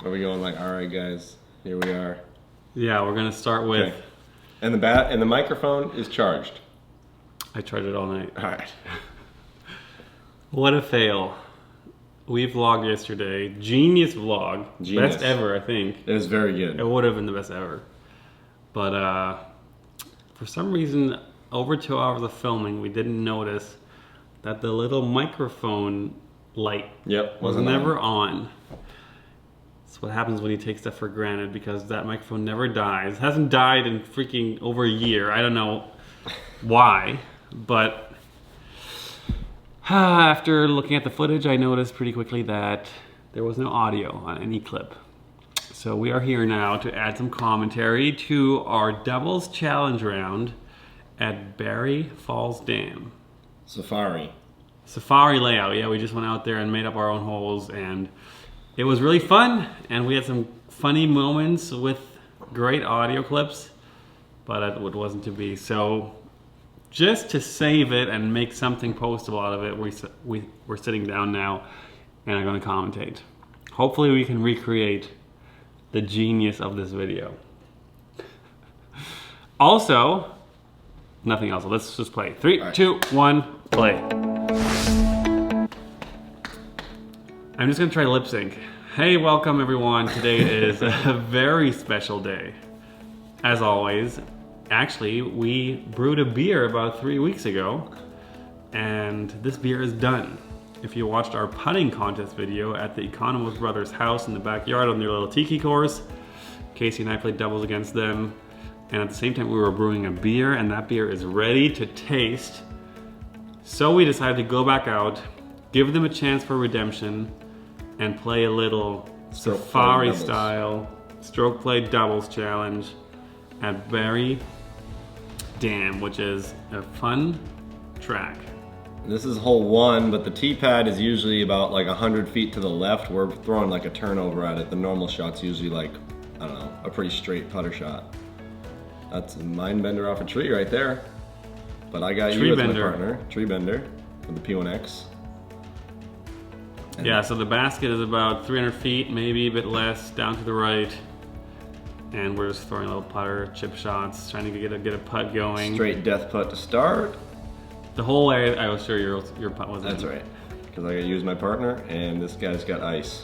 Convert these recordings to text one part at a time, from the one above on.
Are we going like, all right, guys, here we are? Yeah, we're gonna start with. Okay. And the microphone is charged. I tried it all night. All right. What a fail. We vlogged yesterday. Genius vlog. Genius. Best ever, I think. It was very good. It would have been the best ever. But for some reason, over 2 hours of filming, we didn't notice that the little microphone light was never on. That's what happens when you take stuff for granted, because that microphone never dies. It hasn't died in freaking over a year. I don't know why, but after looking at the footage, I noticed pretty quickly that there was no audio on any clip. So we are here now to add some commentary to our doubles challenge round at Barry Falls Dam. Safari layout. Yeah, we just went out there and made up our own holes, and it was really fun, and we had some funny moments with great audio clips, but it wasn't to be. So just to save it and make something postable out of it, we're sitting down now and I'm going to commentate. Hopefully we can recreate the genius of this video. Also, nothing else. Let's just play. 3, 2, 1, play. I'm just gonna try to lip sync. Hey, welcome everyone. Today is a very special day. As always, actually, we brewed a beer about 3 weeks ago, and this beer is done. If you watched our putting contest video at the Economos Brothers' house in the backyard on their little tiki course, Casey and I played doubles against them, and at the same time we were brewing a beer, and that beer is ready to taste. So we decided to go back out, give them a chance for redemption, and play a little safari style stroke play doubles challenge at Barry Dam, which is a fun track. This is hole 1, but the tee pad is usually about like 100 feet to the left. We're throwing like a turnover at it. The normal shot's usually like, I don't know, a pretty straight putter shot. That's a mind bender off a tree right there. But I got you as my partner. Tree bender with the P1X. Yeah, so the basket is about 300 feet, maybe a bit less, down to the right. And we're just throwing little putter, chip shots, trying to get a putt going. Straight death putt to start. The whole area, I was sure your putt was in. That's right, because I got to use my partner, and this guy's got ice.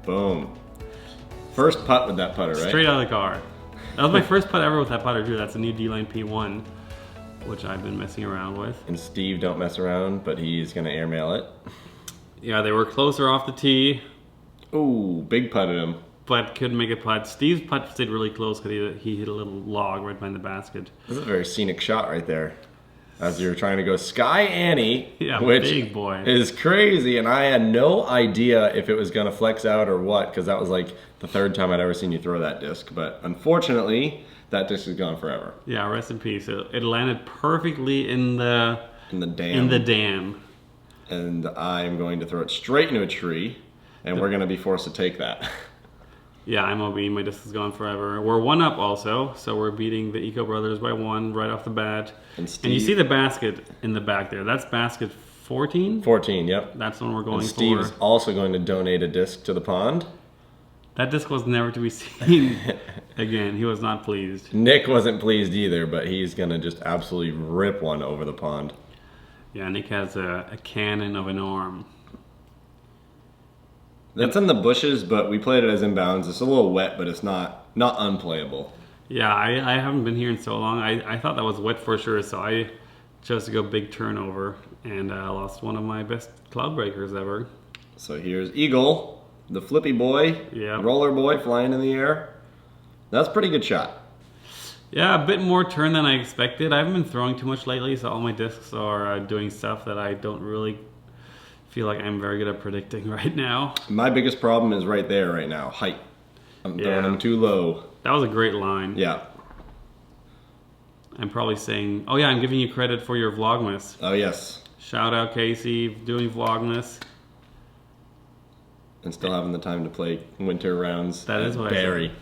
Boom. First putt with that putter, right? Straight out of the car. That was my first putt ever with that putter too. That's a new D-Line P1, which I've been messing around with. And Steve don't mess around, but he's gonna airmail it. Yeah, they were closer off the tee. Ooh, big putted him. But couldn't make a putt. Steve's putt stayed really close because he hit a little log right behind the basket. This is a very scenic shot right there. As you're trying to go Sky Annie, yeah, which big boy. is crazy, and I had no idea if it was gonna flex out or what, because that was like the 3rd time I'd ever seen you throw that disc. But unfortunately, that disc is gone forever. Yeah, rest in peace. It landed perfectly in the dam. And I'm going to throw it straight into a tree, and we're gonna be forced to take that. Yeah, I'm OB. My disc is gone forever. We're 1 up also, so we're beating the Eco Brothers by 1 right off the bat. And you see the basket in the back there. That's basket 14? 14, yep. That's the one we're going for. Steve's also going to donate a disc to the pond. That disc was never to be seen again. He was not pleased. Nick wasn't pleased either, but he's gonna just absolutely rip one over the pond. Yeah, Nick has a cannon of an arm. That's in the bushes, but we played it as inbounds. It's a little wet, but it's not unplayable. Yeah, I haven't been here in so long. I thought that was wet for sure, so I chose to go big turnover, and I lost one of my best cloud breakers ever. So here's Eagle, the flippy boy, roller boy flying in the air. That's a pretty good shot. Yeah, a bit more turn than I expected. I haven't been throwing too much lately, so all my discs are doing stuff that I don't really feel like I'm very good at predicting right now. My biggest problem is right there right now, height. I'm throwing them too low. That was a great line. Yeah. I'm probably saying, oh yeah, I'm giving you credit for your Vlogmas. Oh yes. Shout out Casey, doing Vlogmas. And still having the time to play winter rounds. That is what Barry. I said.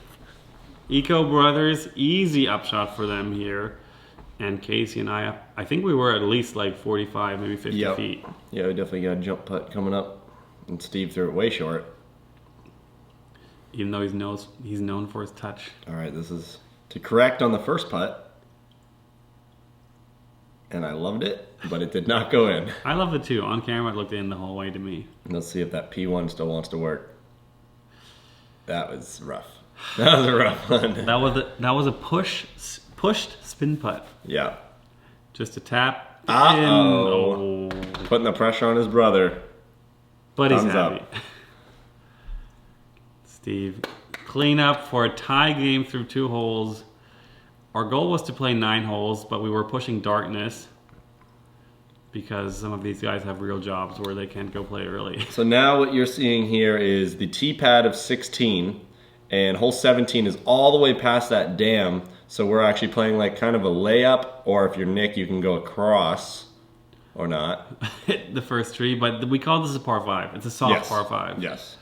Eco Brothers, easy upshot for them here. And Casey and I think we were at least like 45, maybe 50 feet. Yeah, we definitely got a jump putt coming up. And Steve threw it way short. even though he's known for his touch. All right, this is to correct on the first putt. And I loved it, but it did not go in. I loved it too. On camera, it looked in the whole way to me. Let's see if that P1 still wants to work. That was rough. That was a rough one. That was a pushed spin putt. Yeah. Just a tap. Uh-oh. Oh. Putting the pressure on his brother. But he's Thumbs happy. up. Steve, clean up for a tie game through 2 holes. Our goal was to play 9 holes, but we were pushing darkness because some of these guys have real jobs where they can't go play early. So now what you're seeing here is the tee pad of 16, and hole 17 is all the way past that dam. So we're actually playing like kind of a layup, or if you're Nick, you can go across or not. Hit the first tree, but we call this a par 5. It's a soft par 5. Yes.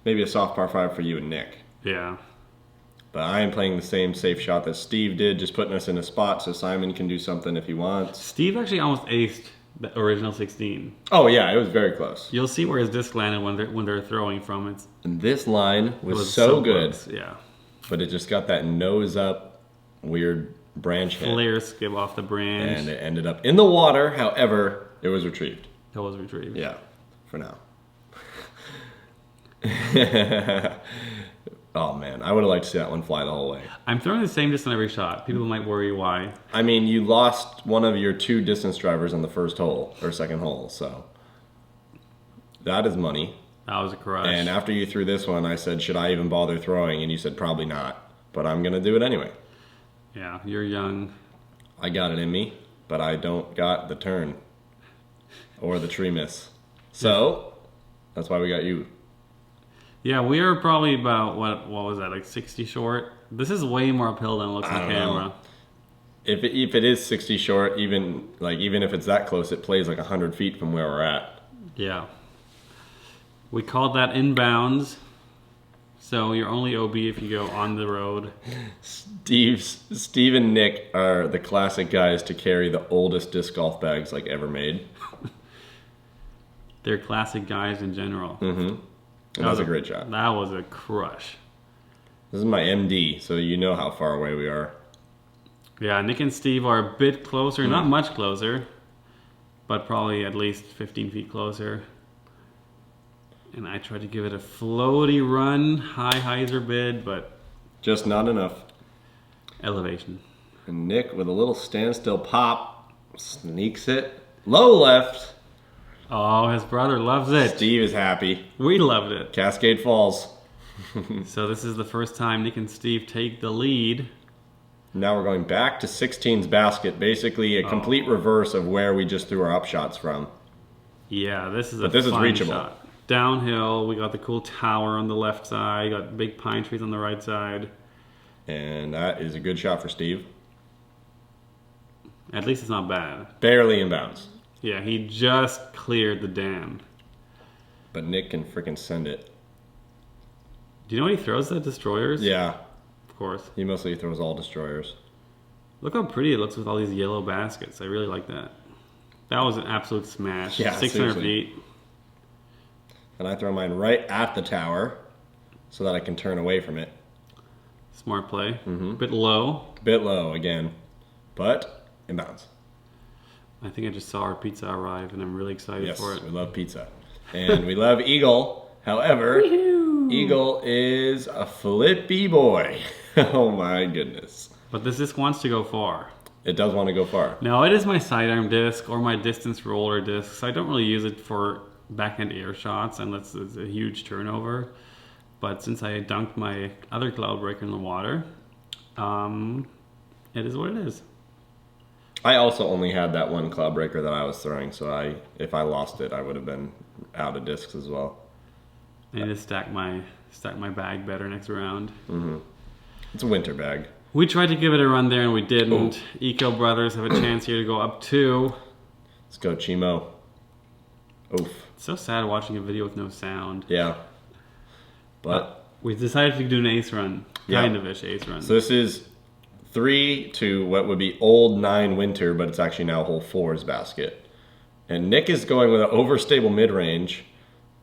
Maybe a soft par 5 for you and Nick. Yeah. But I am playing the same safe shot that Steve did, just putting us in a spot so Simon can do something if he wants. Steve actually almost aced the original 16. Oh yeah, it was very close. You'll see where his disc landed when they're throwing from it. And this line It was so good, close, yeah. but it just got that nose up, weird branch hit. Flare skip off the branch. And it ended up in the water, however, it was retrieved. That was retrieved. Yeah, for now. Oh man, I would have liked to see that one fly the whole way. I'm throwing the same distance on every shot. People might worry why. I mean, you lost one of your 2 distance drivers on the first hole, or second hole, so that is money. That was a crush. And after you threw this one, I said, should I even bother throwing? And you said, probably not. But I'm going to do it anyway. Yeah, you're young. I got it in me, but I don't got the turn or the tree miss. So that's why we got you. Yeah, we are probably about, what was that, like 60 short? This is way more uphill than it looks on camera. Know. If it is 60 short, even if it's that close, it plays like 100 feet from where we're at. Yeah. We called that inbounds. So you're only OB if you go on the road. Steve and Nick are the classic guys to carry the oldest disc golf bags like ever made. They're classic guys in general. Mm-hmm. That was a great shot. That was a crush. This is my MD, so you know how far away we are. Yeah, Nick and Steve are a bit closer, not much closer, but probably at least 15 feet closer. And I tried to give it a floaty run, high hyzer bid, but just not enough. Elevation. And Nick with a little standstill pop sneaks it low left. Oh, his brother loves it. Steve is happy. We loved it. Cascade Falls. So this is the first time Nick and Steve take the lead. Now we're going back to 16's basket, basically a complete reverse of where we just threw our upshots from. Yeah, this is This is fun reachable. shot. Downhill, we got the cool tower on the left side, got big pine trees on the right side. And that is a good shot for Steve. At least it's not bad. Barely inbounds. Yeah, he just cleared the dam. But Nick can freaking send it. Do you know what he throws at destroyers? Yeah. Of course. He mostly throws all destroyers. Look how pretty it looks with all these yellow baskets. I really like that. That was an absolute smash. Yeah, 600 seriously. feet. And I throw mine right at the tower so that I can turn away from it. Smart play. Bit low. Bit low again, but inbounds. I think I just saw our pizza arrive and I'm really excited Yes, for it. we love pizza. And we love Eagle. However, Eagle is a flippy boy. Oh my goodness. But this disc wants to go far. It does want to go far. Now it is my sidearm disc or my distance roller disc. So I don't really use it for backhand air shots unless it's a huge turnover. But since I dunked my other cloud breaker in the water, it is what it is. I also only had that one cloud breaker that I was throwing, so if I lost it, I would have been out of discs as well. I need to stack my bag better next round. It's a winter bag. We tried to give it a run there and we didn't. Eco Brothers have a chance here to go up 2. Let's go, Chimo. Oof. It's so sad watching a video with no sound. Yeah. But We decided to do an ace run. Yeah. Kind of-ish ace run. so this is 3 to what would be old 9 winter, but it's actually now hole 4's basket. And Nick is going with an overstable mid-range,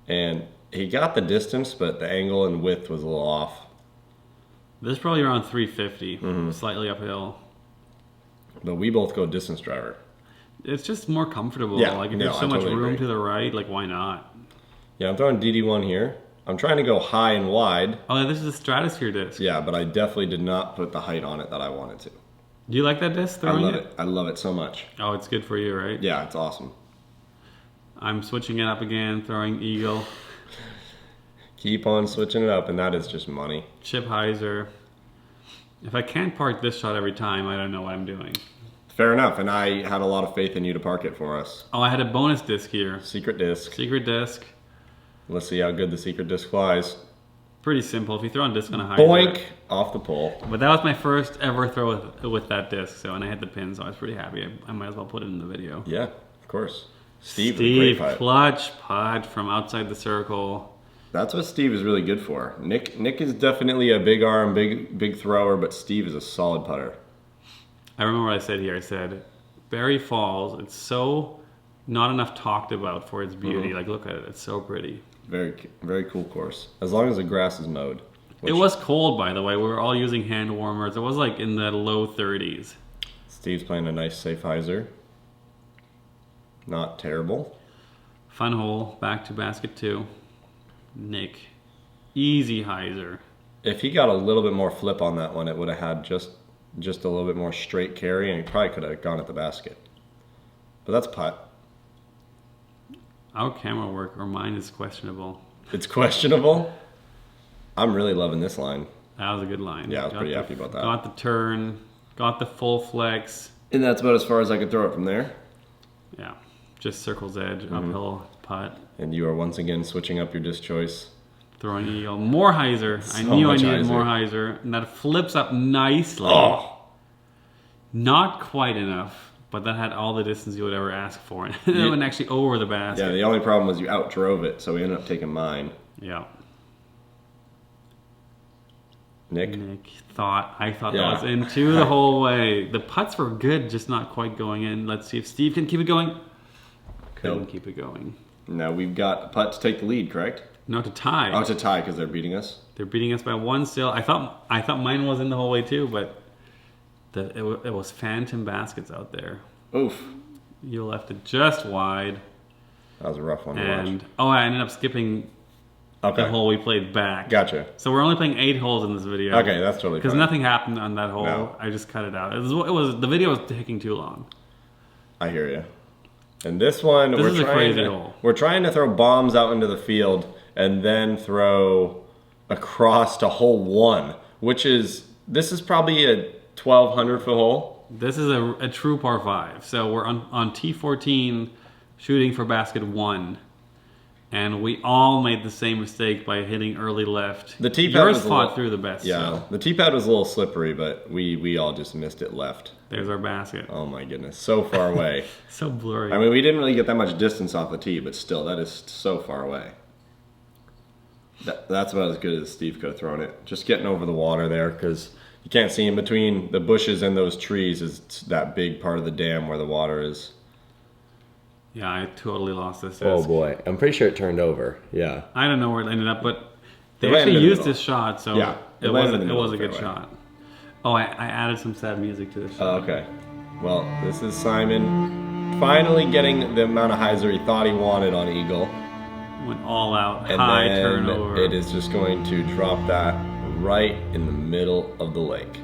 and He got the distance, but the angle and width was a little off. This is probably around 350, slightly uphill. But we both go distance driver. It's just more comfortable. Yeah, like if no, there's so I much totally room agree. to the right, like why not? Yeah, I'm throwing DD1 here. I'm trying to go high and wide. Oh, this is a Stratosphere disc. Yeah, but I definitely did not put the height on it that I wanted to. Do you like that disc? I love it. I love it so much. Oh, it's good for you, right? Yeah, it's awesome. I'm switching it up again, throwing Eagle. Keep on switching it up, and that is just money. Chip Heiser. If I can't park this shot every time, I don't know what I'm doing. Fair enough, and I had a lot of faith in you to park it for us. Oh, I had a bonus disc here. Secret disc. Secret disc. Let's see how good the secret disc flies. Pretty simple. If you throw a disc on a Heiser. Boink! Off the pole. But that was my first ever throw with that disc, so and I had the pin, so I was pretty happy. I might as well put it in the video. Yeah, of course. Steve, with a great putt. Clutch putt from outside the circle. That's what Steve is really good for. Nick is definitely a big arm, big thrower, but Steve is a solid putter. I remember what I said here. I said, Barry Falls, it's so not enough talked about for its beauty. Like, look at it. It's so pretty. Very cool course. As long as the grass is mowed. It was cold, by the way. We were all using hand warmers. It was like in the low 30s. Steve's playing a nice safe hyzer. Not terrible. Fun hole. Back to basket 2. Nick. Easy hyzer. If he got a little bit more flip on that one, it would have had just a little bit more straight carry, and he probably could have gone at the basket. But that's putt. Our camera work, or mine is questionable. It's questionable. I'm really loving this line. That was a good line. Yeah, I was pretty happy about that. Got the turn. Got the full flex. And that's about as far as I could throw it from there. Yeah. Just circle's edge, uphill putt. And you are once again switching up your disc choice. Throwing Eagle. More hyzer. I So knew I much needed hyzer. more hyzer. And that flips up nicely. Oh! Not quite enough, but that had all the distance you would ever ask for. And it went actually over the basket. Yeah, the only problem was you outdrove it, so we ended up taking mine. Yeah. Nick? I thought Yeah. that was in too the whole way. The putts were good, just not quite going in. Let's see if Steve can keep it going. Couldn't Nope. keep it going. Now we've got a putt to take the lead, correct? No, to tie. Oh, it's a tie because they're beating us. They're beating us by 1 still. I thought mine was in the whole way too, but it was phantom baskets out there. Oof. You left it just wide. That was a rough one to And watch. I ended up skipping Okay. the hole we played back. Gotcha. So we're only playing 8 holes in this video. Okay, that's totally Because fine. nothing happened on that hole. No. I just cut it out. It was the video was taking too long. I hear you. And this one, This is a crazy hole. we're trying to throw bombs out into the field and then throw across to hole 1, this is probably a 1,200-foot hole. This is a true par 5. So we're on T14 shooting for basket 1. And we all made the same mistake by hitting early left. The tee pad Yours was a fought little- through the best. Yeah, So the tee pad was a little slippery, but we all just missed it left. there's our basket. Oh my goodness, so far away. So blurry. I mean, we didn't really get that much distance off the tee, but still, that is so far away. That's about as good as Steve could have thrown it. Just getting over the water there, because you can't see in between the bushes and those trees is that big part of the dam where the water is. Yeah, I totally lost this disc. Oh boy, I'm pretty sure it turned over. Yeah. I don't know where it ended up, but they It landed actually in the used middle. this shot, so Yeah, it landed in was the middle a of the good fairway. shot. Oh, I added some sad music to this Oh, shot. okay. Well, this is Simon finally getting the amount of hyzer he thought he wanted on Eagle. Went all out, And high then turnover. it is just going to drop that right in the middle of the lake.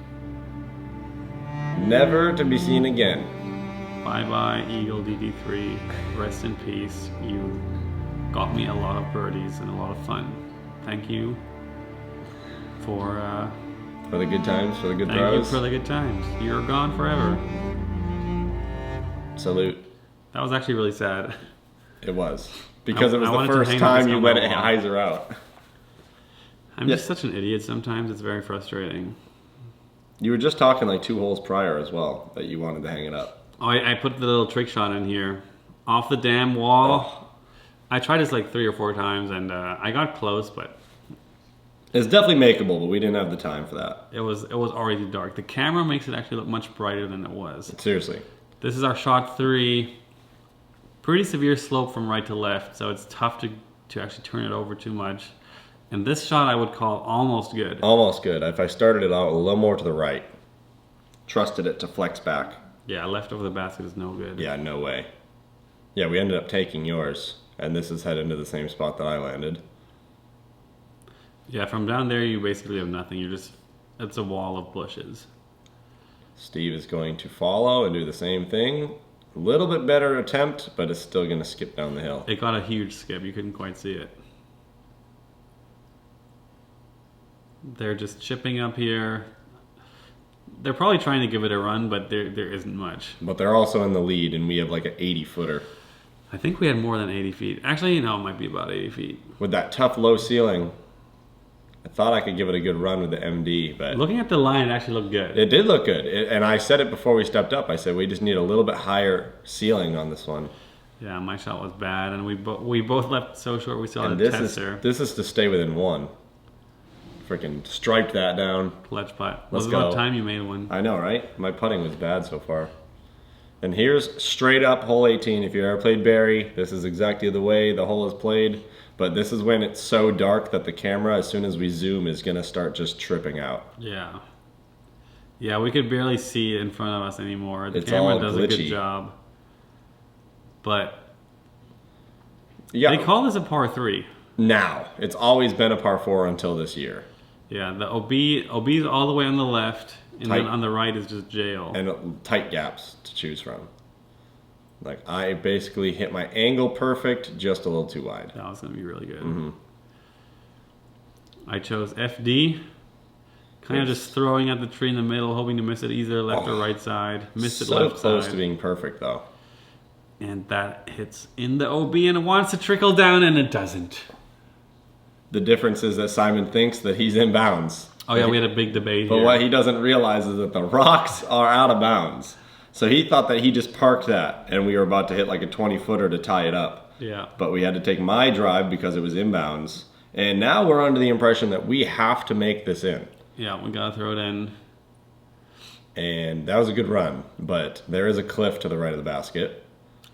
Never to be seen again. Bye-bye, Eagle DD3. Rest in peace. You got me a lot of birdies and a lot of fun. Thank you for the good times, for the good thank you throws. for the good times. You're gone forever. Salute. That was actually really sad. It was. Because it was I the wanted to first hang time this you on let my it wall. hyzer out. I'm Yeah. just such an idiot sometimes. It's very frustrating. You were just talking like 2 holes prior as well, that you wanted to hang it up. Oh, I put the little trick shot in here. Off the damn wall. Oh. I tried this like 3 or 4 times and I got close, but It's definitely makeable, but we didn't have the time for that. it was already dark. The camera makes it actually look much brighter than it was. Seriously. This is our shot 3. Pretty severe slope from right to left, so it's tough to actually turn it over too much. And this shot I would call almost good. Almost good. If I started it out a little more to the right, trusted it to flex back. Yeah, left over the basket is no good. Yeah, no way. Yeah, we ended up taking yours, and this is heading to the same spot that I landed. Yeah, from down there you basically have nothing. It's a wall of bushes. Steve is going to follow and do the same thing. A little bit better attempt, but it's still going to skip down the hill. It got a huge skip. You couldn't quite see it. They're just chipping up here. They're probably trying to give it a run, but there isn't much. But they're also in the lead, and we have like an 80-footer. I think we had more than 80 feet. Actually, no, it might be about 80 feet. With that tough low ceiling, I thought I could give it a good run with the MD, but... Looking at the line, it actually looked good. It did look good, and I said it before we stepped up. I said we just need a little bit higher ceiling on this one. Yeah, my shot was bad, and we both left so short we saw the tester. This is to stay within one. Freaking striped that down. Clutch putt. Let's was go. about time you made one. I know, right? My putting was bad so far. And here's straight up hole 18. If you ever played Barry, this is exactly the way the hole is played. But this is when it's so dark that the camera, as soon as we zoom, is going to start just tripping out. Yeah. Yeah, we could barely see it in front of us anymore. The It's camera all does a good glitchy. job. But Yeah. they call this a par 3. Now. It's always been a par 4 until this year. Yeah, the OB is all the way on the left, and Tight. then on the right is just jail. And tight gaps to choose from. Like, I basically hit my angle perfect, just a little too wide. That was going to be really good. Mm-hmm. I chose FD. Kind of just throwing at the tree in the middle, hoping to miss it either left or right side. Missed it left So close side. to being perfect, though. And that hits in the OB, and it wants to trickle down, and it doesn't. The difference is that Simon thinks that he's in bounds. Oh yeah, we had a big debate But here. what he doesn't realize is that the rocks are out of bounds. So he thought that he just parked that, and we were about to hit like a 20-footer to tie it up. Yeah. But we had to take my drive because it was inbounds. And now we're under the impression that we have to make this in. Yeah, we gotta throw it in. And that was a good run, but there is a cliff to the right of the basket.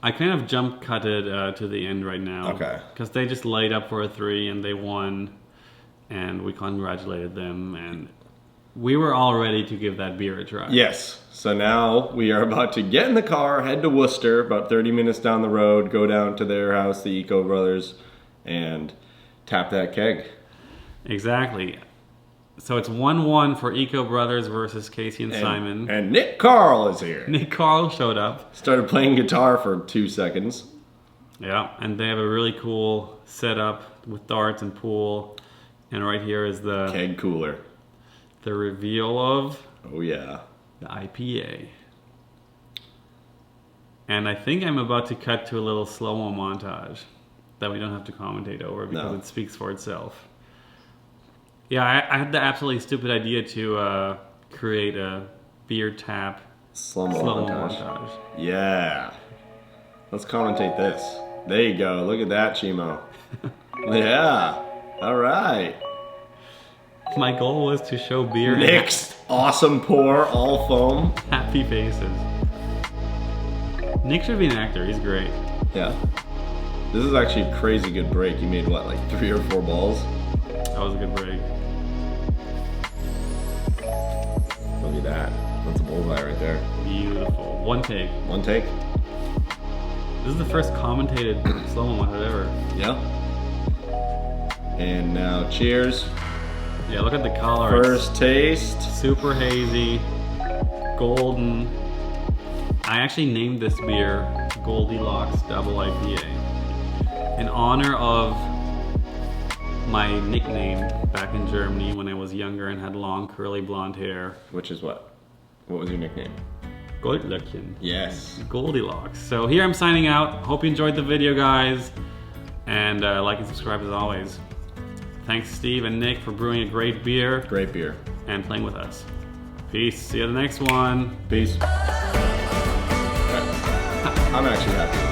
I kind of jump cutted to the end right now. Okay. Because they just laid up for a 3 and they won, and we congratulated them, and we were all ready to give that beer a try. Yes. So now we are about to get in the car, head to Worcester, about 30 minutes down the road, go down to their house, the Eco Brothers, and tap that keg. Exactly. So it's 1-1 for Eco Brothers versus Casey and Simon. And Nick Carl is here. Nick Carl showed up. Started playing guitar for 2 seconds. Yeah, and they have a really cool setup with darts and pool. And right here is the Keg cooler. reveal of Oh yeah. the IPA. And I think I'm about to cut to a little slow-mo montage that we don't have to commentate over because it speaks for itself. Yeah, I had the absolutely stupid idea to create a beer tap Slow-mo slow-mo montage. Yeah. Let's commentate this. There you go. Look at that, Chimo. Yeah. All right. My goal was to show beer in Nick's awesome pour, all foam. happy faces. Nick should be an actor. He's great. Yeah. This is actually a crazy good break. You made what, like 3 or 4 balls? That was a good break. Look at that. That's a bullseye right there. Beautiful. One take. One take? This is the first commentated slow-mo one ever. Yeah. And now cheers. Yeah, look at the color. First taste. It's super hazy, golden. I actually named this beer Goldilocks Double IPA in honor of my nickname back in Germany when I was younger and had long curly blonde hair. Which is what? What was your nickname? Goldlöckchen. Yes. Goldilocks. So here I'm signing out. Hope you enjoyed the video, guys. And like and subscribe as always. Thanks Steve and Nick for brewing a great beer Great beer. and playing with us. Peace. See you at the next one. Peace. I'm actually happy.